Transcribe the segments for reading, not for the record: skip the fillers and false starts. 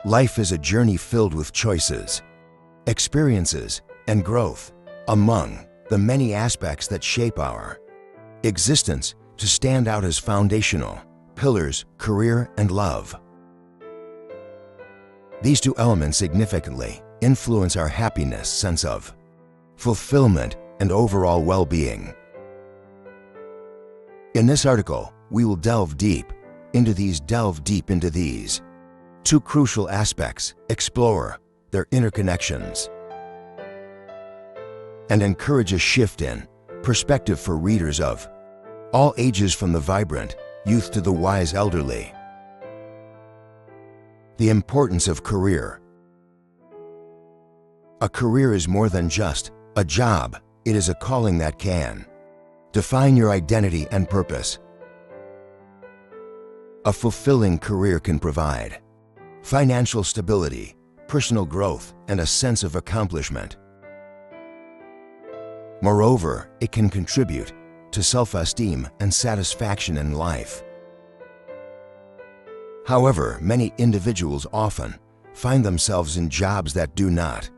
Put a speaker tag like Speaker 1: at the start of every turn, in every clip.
Speaker 1: Life is a journey filled with choices, experiences, and growth among the many aspects that shape our existence to stand out as foundational pillars, career and love. These two elements significantly influence our happiness, sense of fulfillment, and overall well-being. In this article, we will delve deep into these two crucial aspects, explore their interconnections, and encourage a shift in perspective for readers of all ages, from the vibrant youth to the wise elderly. The importance of career. A career is more than just a job. It is a calling that can define your identity and purpose. A fulfilling career can provide financial stability, personal growth, and a sense of accomplishment. Moreover, it can contribute to self-esteem and satisfaction in life. However, many individuals often find themselves in jobs that do not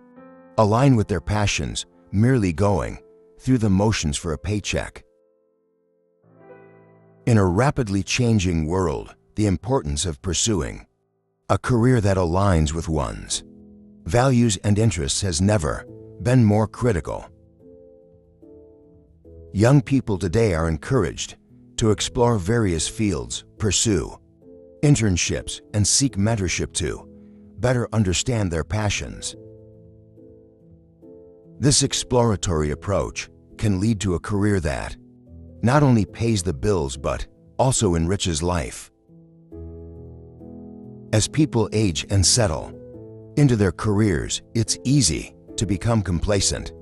Speaker 1: align with their passions, merely going through the motions for a paycheck. In a rapidly changing world, the importance of pursuing a career that aligns with one's values and interests has never been more critical. Young people today are encouraged to explore various fields, pursue internships, and seek mentorship to better understand their passions. This exploratory approach can lead to a career that not only pays the bills but also enriches life. As people age and settle into their careers, it's easy to become complacent.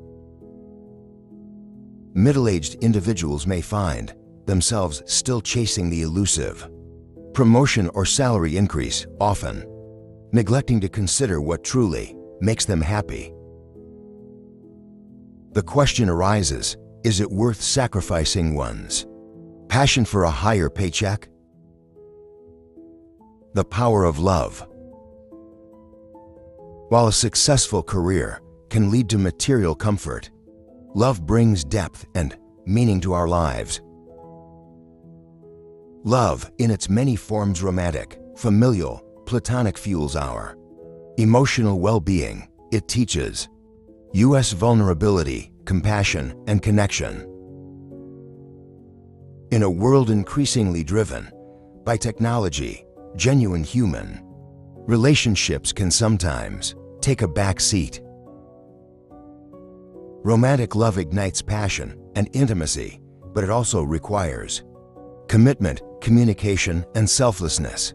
Speaker 1: Middle-aged individuals may find themselves still chasing the elusive promotion or salary increase, often neglecting to consider what truly makes them happy. The question arises, is it worth sacrificing one's passion for a higher paycheck? The power of love. While a successful career can lead to material comfort, love brings depth and meaning to our lives. Love, in its many forms, romantic, familial, platonic, fuels our emotional well-being. It teaches us vulnerability, compassion, and connection. In a world increasingly driven by technology, genuine human relationships can sometimes take a back seat. Romantic love ignites passion and intimacy, but it also requires commitment, communication, and selflessness.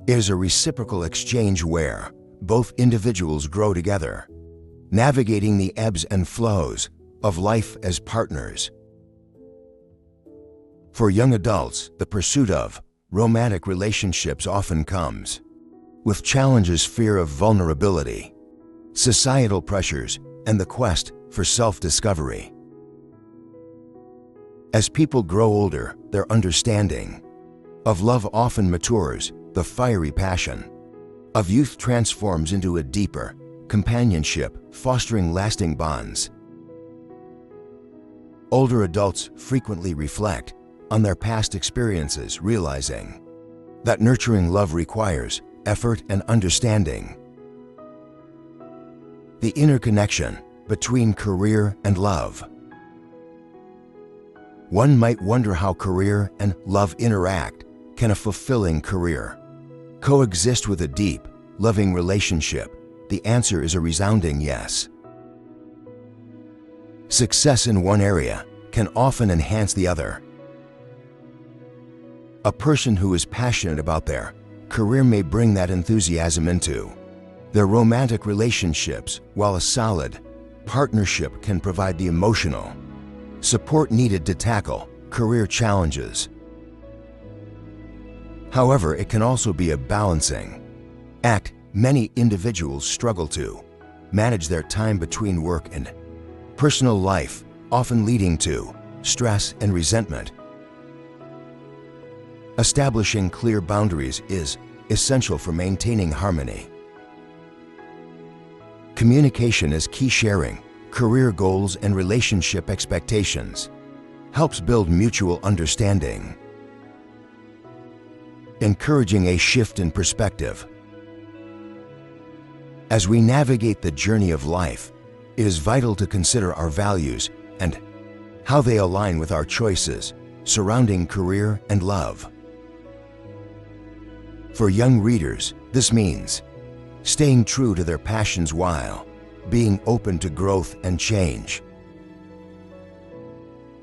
Speaker 1: It is a reciprocal exchange where both individuals grow together, navigating the ebbs and flows of life as partners. For young adults, the pursuit of romantic relationships often comes with challenges, fear of vulnerability, societal pressures, and the quest for self-discovery. As people grow older, their understanding of love often matures. The fiery passion of youth transforms into a deeper companionship, fostering lasting bonds. Older adults frequently reflect on their past experiences, realizing that nurturing love requires effort and understanding. The interconnection between career and love. One might wonder how career and love interact. Can a fulfilling career coexist with a deep, loving relationship? The answer is a resounding yes. Success in one area can often enhance the other. A person who is passionate about their career may bring that enthusiasm into their romantic relationships, while a solid partnership can provide the emotional support needed to tackle career challenges. However, it can also be a balancing act. Many individuals struggle to manage their time between work and personal life, often leading to stress and resentment. Establishing clear boundaries is essential for maintaining harmony. Communication is key. Sharing career goals and relationship expectations helps build mutual understanding. Encouraging a shift in perspective. As we navigate the journey of life, it is vital to consider our values and how they align with our choices surrounding career and love. For young readers, this means staying true to their passions while being open to growth and change.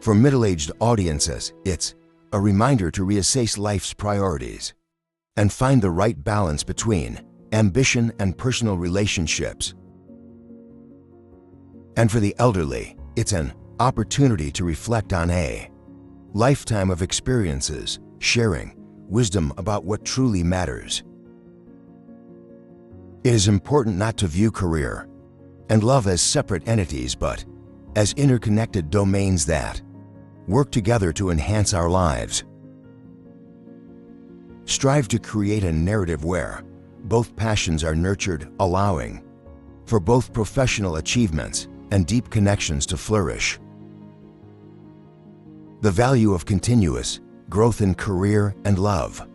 Speaker 1: For middle-aged audiences, it's a reminder to reassess life's priorities and find the right balance between ambition and personal relationships. And for the elderly, it's an opportunity to reflect on a lifetime of experiences, sharing wisdom about what truly matters. It is important not to view career and love as separate entities, but as interconnected domains that work together to enhance our lives. Strive to create a narrative where both passions are nurtured, allowing for both professional achievements and deep connections to flourish. The value of continuous growth in career and love.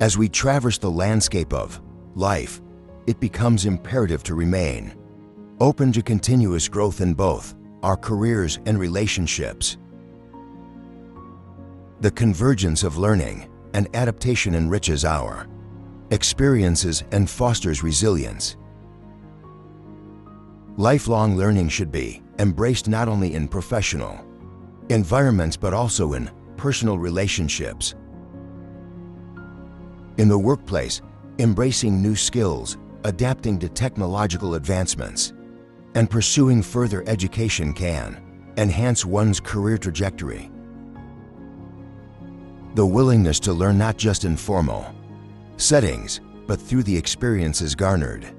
Speaker 1: As we traverse the landscape of life, it becomes imperative to remain open to continuous growth in both our careers and relationships. The convergence of learning and adaptation enriches our experiences and fosters resilience. Lifelong learning should be embraced not only in professional environments but also in personal relationships. In the workplace, embracing new skills, adapting to technological advancements, and pursuing further education can enhance one's career trajectory. The willingness to learn not just in formal settings, but through the experiences garnered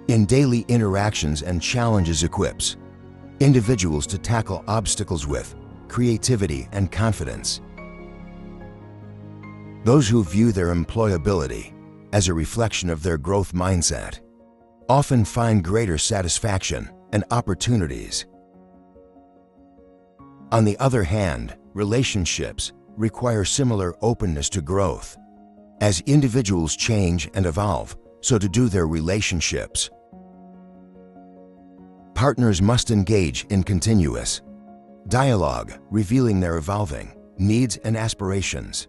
Speaker 1: in daily interactions and challenges equips individuals to tackle obstacles with creativity and confidence. Those who view their employability as a reflection of their growth mindset often find greater satisfaction and opportunities. On the other hand, relationships require similar openness to growth. As individuals change and evolve, so to do their relationships. Partners must engage in continuous dialogue, revealing their evolving needs and aspirations.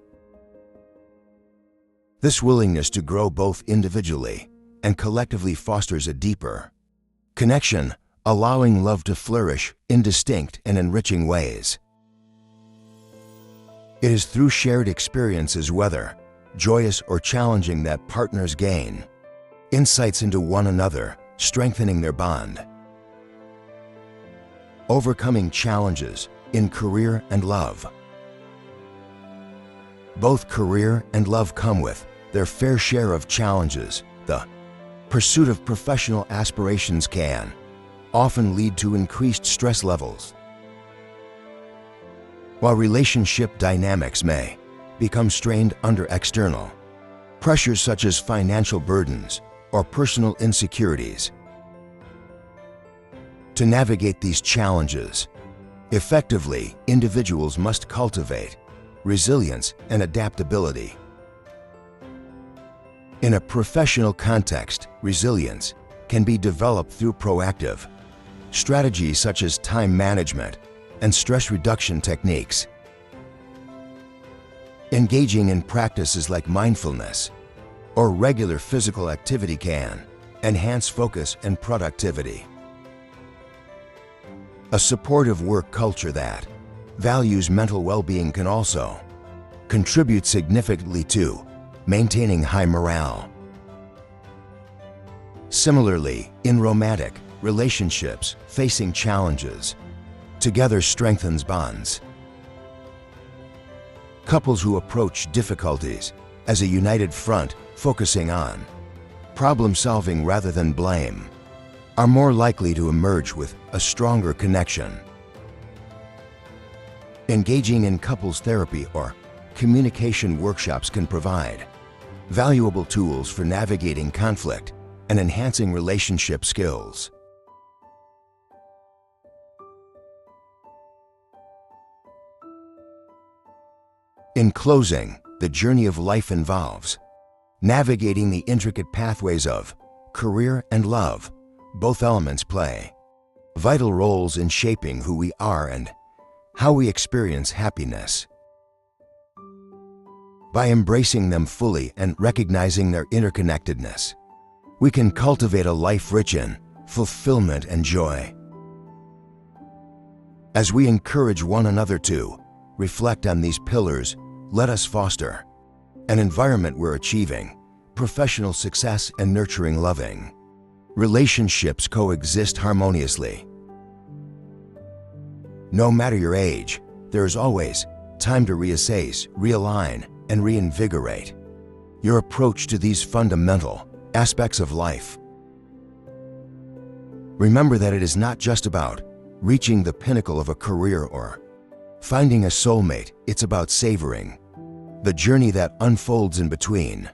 Speaker 1: This willingness to grow both individually and collectively fosters a deeper connection, allowing love to flourish in distinct and enriching ways. It is through shared experiences, whether joyous or challenging, that partners gain insights into one another, strengthening their bond. Overcoming challenges in career and love. Both career and love come with their fair share of challenges. The pursuit of professional aspirations can often lead to increased stress levels, while relationship dynamics may become strained under external pressures such as financial burdens or personal insecurities. To navigate these challenges effectively, individuals must cultivate resilience and adaptability. In a professional context, resilience can be developed through proactive strategies such as time management and stress reduction techniques. Engaging in practices like mindfulness or regular physical activity can enhance focus and productivity. A supportive work culture that values mental well-being can also contribute significantly to maintaining high morale. Similarly, in romantic relationships, facing challenges together strengthens bonds. Couples who approach difficulties as a united front, focusing on problem-solving rather than blame, are more likely to emerge with a stronger connection. Engaging in couples therapy or communication workshops can provide valuable tools for navigating conflict and enhancing relationship skills. In closing, the journey of life involves navigating the intricate pathways of career and love. Both elements play vital roles in shaping who we are and how we experience happiness. By embracing them fully and recognizing their interconnectedness, we can cultivate a life rich in fulfillment and joy. As we encourage one another to reflect on these pillars, let us foster an environment where achieving professional success and nurturing loving relationships coexist harmoniously. No matter your age, there is always time to reassess, realign, and reinvigorate your approach to these fundamental aspects of life. Remember that it is not just about reaching the pinnacle of a career or finding a soulmate. It's about savoring the journey that unfolds in between.